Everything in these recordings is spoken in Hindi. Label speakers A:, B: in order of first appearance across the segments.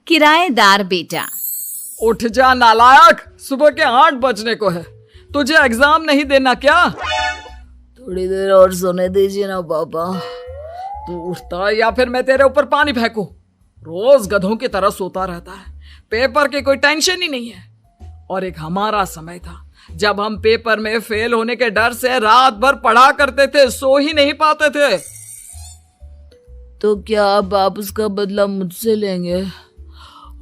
A: किराएदार बेटा।
B: उठ जा नालायक, सुबह के 8 बजने को है। तुझे एग्जाम नहीं देना क्या?
C: थोड़ी देर और सोने दीजिए ना पापा।
B: तू उठता है या फिर मैं तेरे ऊपर पानी फेंकूं? रोज गधों की तरह सोता रहता है, पेपर की कोई टेंशन ही नहीं है। और एक हमारा समय था जब हम पेपर में फेल होने के डर से रात भर पढ़ा करते थे, सो ही नहीं पाते थे।
C: तो क्या अब आप उसका बदला मुझसे लेंगे?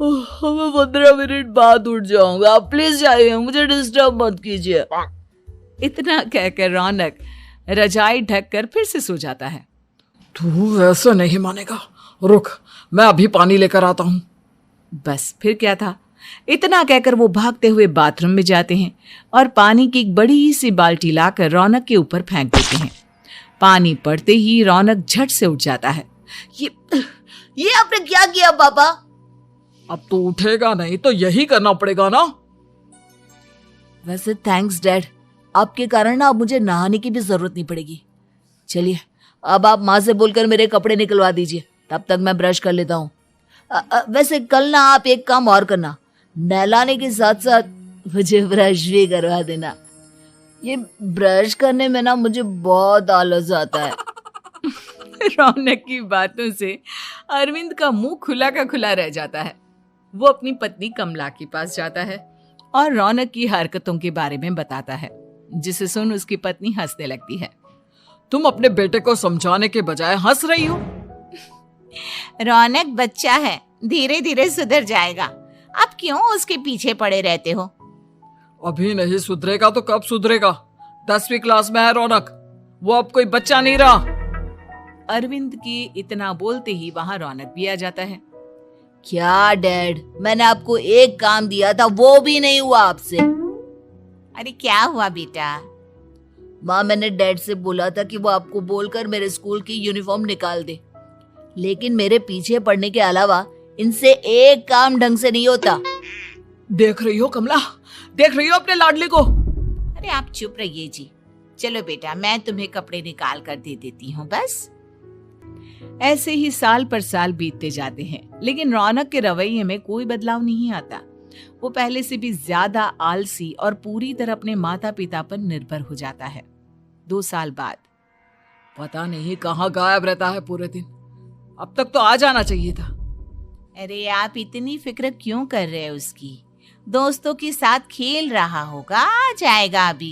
C: मैं 15 मिनट बाद उठ जाऊंगा, आप प्लीज जाइए, मुझे डिस्टर्ब मत कीजिए।
A: इतना कहकर रौनक रजाई ढककर फिर से सो जाता है।
B: तू ऐसा नहीं मानेगा, रुक मैं अभी पानी लेकर आता हूं।
A: बस फिर क्या था, इतना कहकर वो भागते हुए बाथरूम में जाते हैं और पानी की एक बड़ी सी बाल्टी लाकर रौनक के ऊपर फेंक देते हैं। पानी पड़ते ही रौनक झट से उठ जाता है।
C: ये आपने क्या किया पापा?
B: अब तो उठेगा नहीं तो यही करना पड़ेगा ना।
C: वैसे थैंक्स डैड, आपके कारण ना अब मुझे नहाने की भी जरूरत नहीं पड़ेगी। चलिए अब आप माँ से बोलकर मेरे कपड़े निकलवा दीजिए, तब तक मैं ब्रश कर लेता हूँ। वैसे कल ना आप एक काम और करना, नहलाने के साथ साथ मुझे ब्रश भी करवा देना। ये ब्रश करने में ना मुझे बहुत आलस आता है।
A: रौनक की बातों से अरविंद का मुंह खुला का खुला रह जाता है। वो अपनी पत्नी कमला के पास जाता है और रौनक की हरकतों के बारे में बताता है, जिसे सुन उसकी पत्नी हंसने लगती है।
B: तुम अपने बेटे को समझाने के बजाय हंस रही हो।
A: रौनक बच्चा है, धीरे धीरे सुधर जाएगा, आप क्यों उसके पीछे पड़े रहते हो?
B: अभी नहीं सुधरेगा तो कब सुधरेगा? 10वीं क्लास में है रौनक, वो अब कोई बच्चा नहीं रहा।
A: अरविंद की इतना बोलते ही वहां रौनक भी आ जाता है।
C: क्या डैड, मैंने आपको एक काम दिया था, वो भी नहीं हुआ आपसे।
A: अरे क्या हुआ बेटा?
C: माँ, मैंने डैड से बोला था कि वो आपको बोलकर मेरे स्कूल की यूनिफॉर्म निकाल दे, लेकिन मेरे पीछे पड़ने के अलावा इनसे एक काम ढंग से नहीं होता।
B: देख रही हो कमला, देख रही हो अपने लाडले को?
A: अरे आप चुप रहिए जी। चलो बेटा, मैं तुम्हें कपड़े निकाल कर दे देती हूँ। बस ऐसे ही साल पर साल बीतते जाते हैं, लेकिन रौनक के रवैये में कोई बदलाव नहीं आता। वो पहले से भी ज्यादा आलसी और पूरी तरह अपने माता पिता पर निर्भर हो जाता है। 2 साल बाद
B: पता नहीं कहाँ गायब रहता है पूरे दिन, अब तक तो आ जाना चाहिए था।
A: अरे आप इतनी फिक्र क्यों कर रहे हैं उसकी? दोस्तों के साथ खेल रहा होगा, आ जाएगा अभी।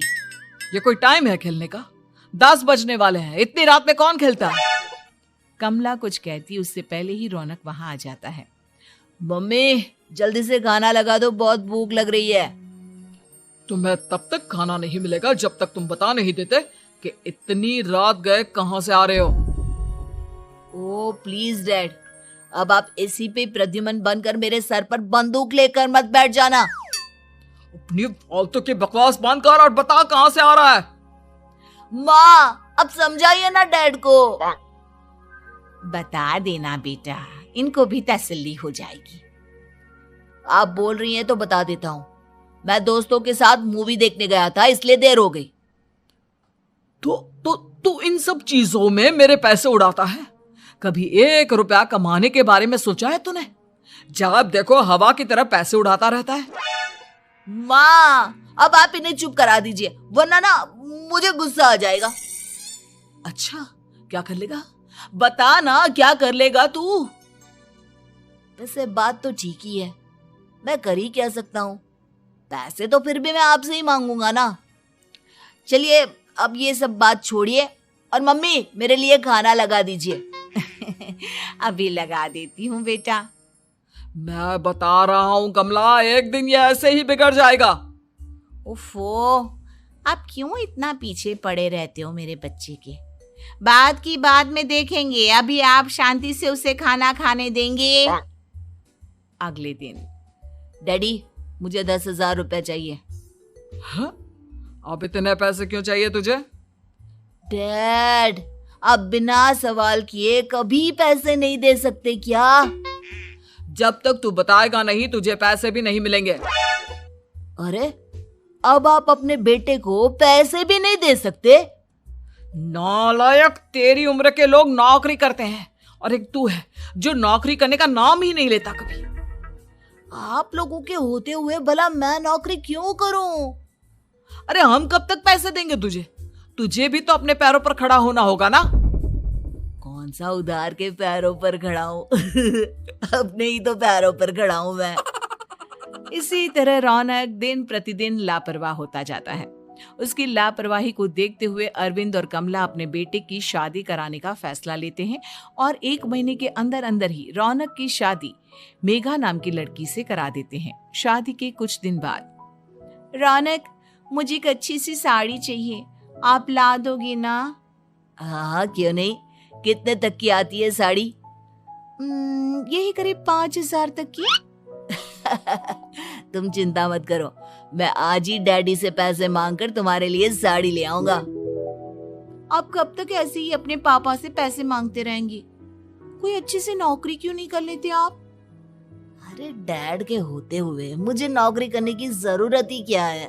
B: ये कोई टाइम है खेलने का? 10 बजने वाले हैं, इतनी रात में कौन खेलता है?
A: कमला कुछ कहती उससे पहले ही रौनक वहां आ जाता है।
C: मम्मी जल्दी से खाना लगा दो, बहुत भूख लग रही है।
B: तुम्हें तब तक खाना नहीं मिलेगा जब तक तुम बता नहीं देते कि इतनी रात गए कहां से आ रहे हो।
C: ओ प्लीज डैड, अब आप एसी पे प्रद्युमन बनकर मेरे सर पर बंदूक लेकर मत बैठ जाना।
B: अपनी फालतू की बकवास बंद कर और बता कहां से आ रहा है।
C: माँ अब समझाइए ना डैड को।
A: बता देना बेटा, इनको भी तसल्ली हो जाएगी।
C: आप बोल रही हैं तो बता देता हूँ, मैं दोस्तों के साथ मूवी देखने गया था, इसलिए देर हो गई।
B: तो इन सब चीजों में मेरे पैसे उड़ाता है? कभी 1 रुपया कमाने के बारे में सोचा है तूने? जब देखो हवा की तरह पैसे उड़ाता रहता है।
C: माँ अब आप इन्हें चुप करा दीजिए, वरना ना मुझे गुस्सा आ जाएगा।
B: अच्छा क्या कर लेगा?
C: बता ना क्या कर लेगा तू? वैसे बात तो ठीक ही है, मैं कर ही क्या सकता हूँ, पैसे तो फिर भी मैं आपसे ही मांगूंगा ना। चलिए अब ये सब बात छोड़िए और मम्मी मेरे लिए खाना लगा दीजिए।
A: अभी लगा देती हूँ बेटा।
B: मैं बता रहा हूँ कमला, एक दिन ये ऐसे ही बिगड़ जाएगा।
A: उफ़ो, आप क्यों इतना पीछे पड़े रहते हो मेरे बच्चे के? बात की बाद में देखेंगे, अभी आप शांति से उसे खाना खाने देंगे। अगले दिन
C: डैडी मुझे 10,000 रुपए चाहिए।
B: हाँ? अब इतने पैसे क्यों चाहिए तुझे?
C: डैड आप बिना सवाल किए कभी पैसे नहीं दे सकते क्या?
B: जब तक तू बताएगा नहीं तुझे पैसे भी नहीं मिलेंगे।
C: अरे अब आप अपने बेटे को पैसे भी नहीं दे सकते?
B: नालायक, तेरी उम्र के लोग नौकरी करते हैं और एक तू है जो नौकरी करने का नाम ही नहीं लेता कभी।
C: आप लोगों के होते हुए भला मैं नौकरी क्यों करूं?
B: अरे हम कब तक पैसे देंगे तुझे? तुझे भी तो अपने पैरों पर खड़ा होना होगा ना।
C: कौन सा उधार के पैरों पर खड़ा हूं? अपने ही तो पैरों पर खड़ा हूं मैं।
A: इसी तरह रौनक दिन प्रतिदिन लापरवाह होता जाता है। उसकी लापरवाही को देखते हुए अरविंद और कमला अपने बेटे की शादी कराने का फैसला लेते हैं और 1 महीने के अंदर अंदर ही रौनक की शादी मेघा नाम की लड़की से करा देते हैं। शादी के कुछ दिन बाद,
C: रौनक, मुझे एक अच्छी सी साड़ी चाहिए, आप ला दोगे ना? हाँ, क्यों नहीं। कितने तक की आती है साड़ी? यही करीब 5,000 तक की। तुम चिंता मत करो, मैं आज ही डैडी से पैसे मांगकर तुम्हारे लिए साड़ी ले आऊंगा। आप कब तक ऐसे ही अपने पापा से पैसे मांगते रहेंगे? कोई अच्छी सी नौकरी क्यों नहीं कर लेते आप? अरे डैड के होते हुए मुझे नौकरी करने की जरूरत ही क्या है?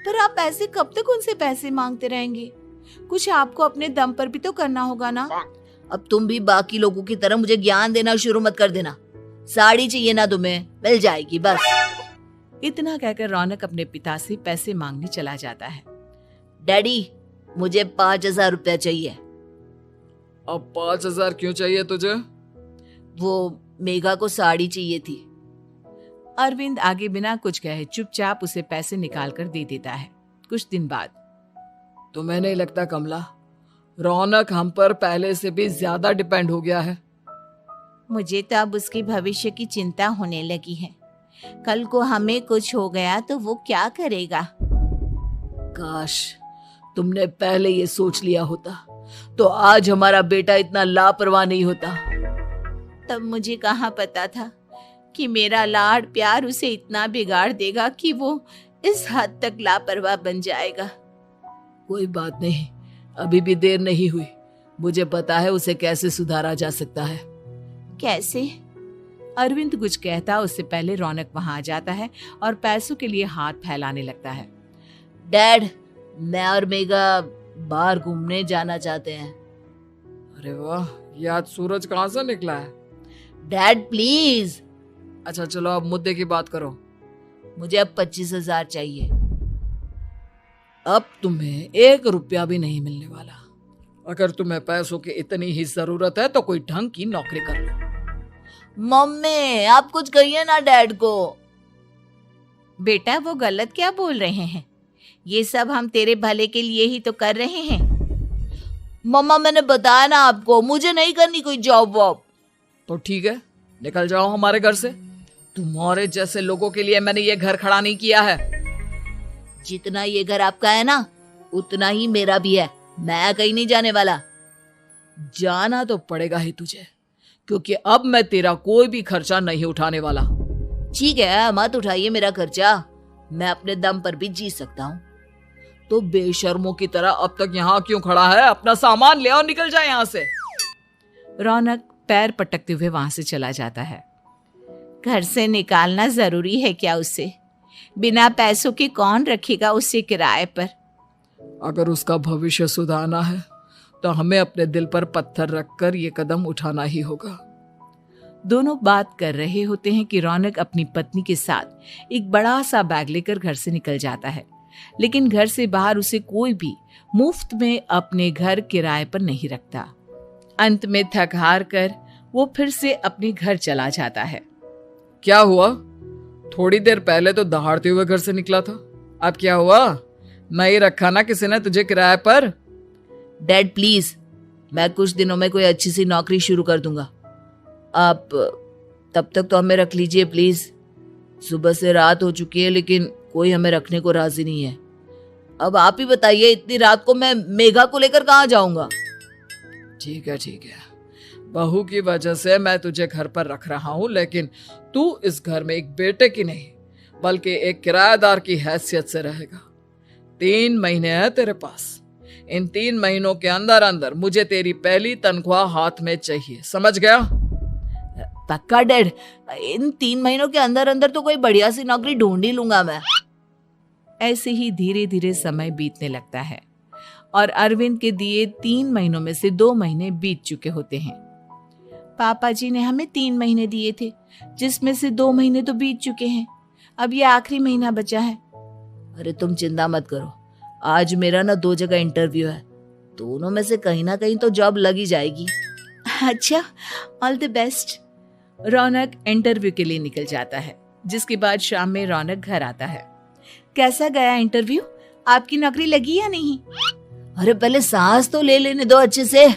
C: पर आप ऐसे कब तक उनसे पैसे मांगते रहेंगे? कुछ आपको अपने दम पर भी तो करना होगा ना। अब तुम भी बाकी लोगों की तरह मुझे ज्ञान देना शुरू मत कर देना। साड़ी चाहिए ना तुम्हें, मिल जाएगी बस।
A: इतना कहकर रौनक अपने पिता से पैसे मांगने चला जाता है।
C: डैडी, मुझे 5,000 रुपया चाहिए।
B: अब 5,000 क्यों चाहिए तुझे?
C: वो मेघा को साड़ी चाहिए थी।
A: अरविंद आगे बिना कुछ कहे चुपचाप उसे पैसे निकाल कर दे देता है। कुछ दिन बाद,
B: तुम्हें नहीं लगता कमला, रौनक हम पर पहले से भी ज्यादा डिपेंड हो गया है?
C: मुझे तो अब उसके भविष्य की चिंता होने लगी है। कल को हमें कुछ हो गया तो वो क्या करेगा? काश तुमने पहले ये सोच लिया होता तो आज हमारा बेटा इतना लापरवाह नहीं होता। तब मुझे कहाँ पता था कि मेरा लाड प्यार उसे इतना बिगाड़ देगा कि वो इस हद तक लापरवाह बन जाएगा। कोई बात नहीं, अभी भी देर नहीं हुई। मुझे पता है उसे कैसे सुधारा जा सकता है। कैसे?
A: अरविंद कुछ कहता उससे पहले रौनक वहां आ जाता है और पैसों के लिए हाथ फैलाने लगता है।
C: डैड, मैं और मेघा बाहर घूमने जाना चाहते हैं।
B: अरे वाह, ये आज सूरज कहाँ से निकला है?
C: Dad please.
B: अच्छा चलो अब मुद्दे की बात करो।
C: मुझे अब 25,000 चाहिए।
B: अब तुम्हें 1 रुपया भी नहीं मिलने वाला। अगर तुम्हें पैसों की इतनी ही जरूरत है तो कोई ढंग की नौकरी कर लो।
C: मम्मी, आप कुछ कहिए ना डैड को।
A: बेटा, वो गलत क्या बोल रहे हैं? ये सब हम तेरे भले के लिए ही तो कर रहे हैं।
C: मम्मा, मैंने बताया ना आपको, मुझे नहीं करनी कोई जॉब वॉब।
B: तो ठीक है, निकल जाओ हमारे घर से। तुम्हारे जैसे लोगों के लिए मैंने ये घर खड़ा नहीं किया है।
C: जितना ये घर आपका है ना, उतना ही मेरा भी है। मैं कहीं नहीं जाने वाला।
B: जाना तो पड़ेगा ही तुझे, क्योंकि अब मैं तेरा कोई भी खर्चा नहीं उठाने वाला।
C: ठीक है, मत उठाइए मेरा खर्चा, मैं अपने दम पर भी जी सकता हूँ।
B: तो बेशर्मों की तरह अब तक यहाँ क्यों खड़ा है? अपना सामान ले और निकल जाए यहाँ से।
A: रौनक पैर पटकते हुए वहां से चला जाता है।
C: घर से निकालना जरूरी है क्या उसे? बिना पैसों के कौन रखेगा उसे किराए पर?
B: अगर उसका भविष्य सुधारना है तो हमें अपने दिल पर पत्थर रखकर ये कदम उठाना ही होगा।
A: दोनों बात कर रहे होते हैं कि रौनक अपनी पत्नी के साथ एक बड़ा सा बैग लेकर घर से निकल जाता है, लेकिन घर से बाहर उसे कोई भी मुफ्त में अपने घर किराए पर नहीं रखता। अंत में थक हार कर वो फिर से अपने घर चला जाता है।
B: क्या हुआ? थोड़ी देर पहले तो दहाड़ते हुए घर से निकला था, अब क्या हुआ? नहीं रखा ना किसी ने तुझे किराए पर?
C: डैड प्लीज, मैं कुछ दिनों में कोई अच्छी सी नौकरी शुरू कर दूंगा। आप तब तक तो हमें रख लीजिए प्लीज। सुबह से रात हो चुकी है लेकिन कोई हमें रखने को राजी नहीं है। अब आप ही बताइए, इतनी रात को मैं मेघा को लेकर कहाँ जाऊंगा?
B: ठीक है, बहू की वजह से मैं तुझे घर पर रख रहा हूँ, लेकिन तू इस घर में एक बेटे की नहीं बल्कि एक किराएदार की हैसियत से रहेगा। 3 महीने हैं तेरे पास। इन 3 महीनों के अंदर अंदर मुझे तेरी पहली तनख्वाह हाथ में चाहिए, समझ गया?
C: पक्का डैड, इन 3 महीनों के अंदर अंदर तो कोई बढ़िया सी नौकरी ढूंढ ही लूंगा मैं।
A: ऐसे ही धीरे धीरे समय बीतने लगता है और अरविंद के दिए 3 महीनों में से 2 महीने बीत चुके होते हैं। पापा जी ने हमें 3 महीने दिए थे, जिसमें से 2 महीने तो बीत चुके हैं। अब ये आखिरी महीना बचा है।
C: अरे तुम चिंता मत करो, आज मेरा ना 2 जगह इंटरव्यू है, दोनों में से कहीं ना कहीं तो जॉब लग ही जाएगी।
A: अच्छा, all the best. Raunak interview के लिए निकल जाता है, जिसके बाद शाम में रौनक घर आता है। कैसा गया इंटरव्यू? आपकी नौकरी लगी या नहीं?
C: अरे पहले सांस तो ले लेने दो अच्छे से।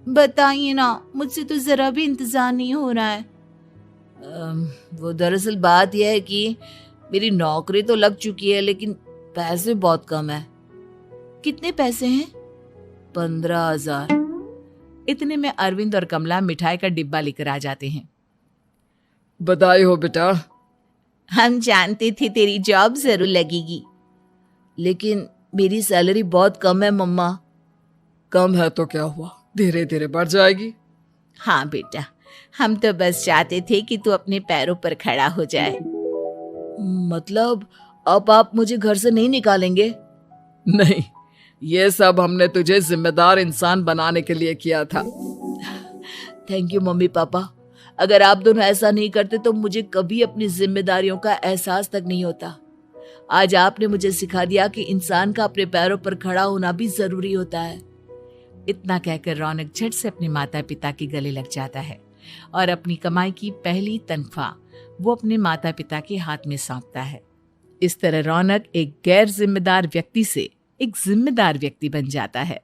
A: बताइए ना, मुझसे तो जरा भी इंतजार नहीं हो रहा है।
C: वो दरअसल बात यह है कि मेरी नौकरी तो लग चुकी है, लेकिन पैसे बहुत कम है।
A: कितने पैसे हैं?
C: 15,000।
A: इतने में अरविंद और कमला मिठाई का डिब्बा लेकर आ जाते हैं।
B: बधाई हो बेटा।
A: हम जानते थे तेरी जॉब जरूर लगेगी।
C: लेकिन मेरी सैलरी बहुत कम है मम्मा।
B: कम है तो क्या हुआ, धीरे धीरे बढ़ जाएगी।
A: हाँ बेटा, हम तो बस चाहते थे कि तू अपने पैरों पर खड़ा हो जाए।
C: मतलब अब आप मुझे घर से नहीं निकालेंगे?
B: नहीं, ये सब हमने तुझे जिम्मेदार इंसान बनाने के लिए किया था।
C: Thank you mummy papa. अगर आप दोनों ऐसा नहीं करते तो मुझे कभी अपनी जिम्मेदारियों का एहसास तक नहीं होता। आज आपने मुझे सिखा दिया कि इंसान का अपने पैरों पर खड़ा होना भी जरूरी होता है।
A: इतना कहकर रौनक झट से अपने माता पिता के गले लग जाता है और अपनी कमाई की पहली तनख्वाह वो अपने माता पिता के हाथ में सौंपता है। इस तरह रौनक एक गैर जिम्मेदार व्यक्ति से एक जिम्मेदार व्यक्ति बन जाता है।